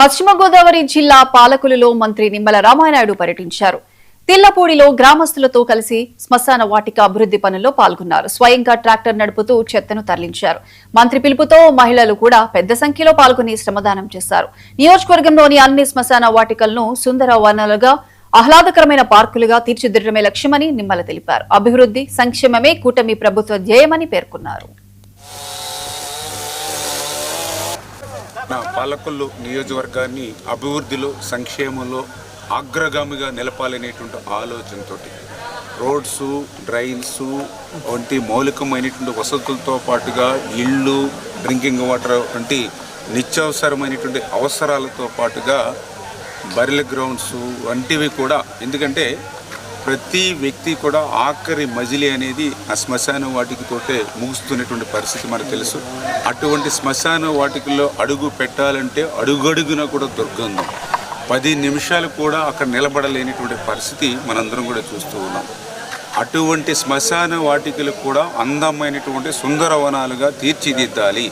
పశ్చిమ గోదావరి జిల్లా పాలకులలో మంత్రి నిమ్మల రామానాయుడు పర్యటించారు. తిల్లపూడిలో గ్రామస్తులతో కలిసి శ్మశాన వాటిక అభివృద్ధి పనుల్లో పాల్గొన్నారు. స్వయంగా ట్రాక్టర్ నడుపుతూ చెత్తను తరలించారు. మంత్రి పిలుపుతో మహిళలు కూడా పెద్ద సంఖ్యలో పాల్గొని శ్రమదానం చేశారు. నియోజకవర్గంలోని అన్ని శ్మశాన వాటికలను సుందర వనాలుగా ఆహ్లాదకరమైన పార్కులుగా తీర్చిదిద్దడమే లక్ష్యమని నిమ్మల తెలిపారు. అభివృద్ధి సంక్షేమమే కూటమి ప్రభుత్వ ధ్యేయమని పేర్కొన్నారు. పాలకొల్లు నియోజకవర్గాన్ని అభివృద్ధిలో సంక్షేమంలో అగ్రగామిగా నిలపాలనేటువంటి ఆలోచనతో రోడ్స్, డ్రైన్స్ వంటి మౌలికమైనటువంటి వసతులతో పాటుగా ఇళ్ళు, డ్రింకింగ్ వాటర్ వంటి నిత్యావసరమైనటువంటి అవసరాలతో పాటుగా బరిల గ్రౌండ్స్ వంటివి కూడా, ఎందుకంటే ప్రతి వ్యక్తి కూడా ఆఖరి మజిలీ అనేది ఆ శ్మశాన వాటికతోటే ముగుస్తున్నటువంటి పరిస్థితి మనకు తెలుసు. అటువంటి శ్మశాన వాటికల్లో అడుగు పెట్టాలంటే అడుగడుగున కూడా దుర్గంధం, 10 నిమిషాలు కూడా అక్కడ నిలబడలేనిటువంటి పరిస్థితి మనందరం కూడా చూస్తూ ఉన్నాం. అటువంటి శ్మశాన వాటికలు కూడా అందమైనటువంటి సుందరవనాలుగా తీర్చిదిద్దాలి.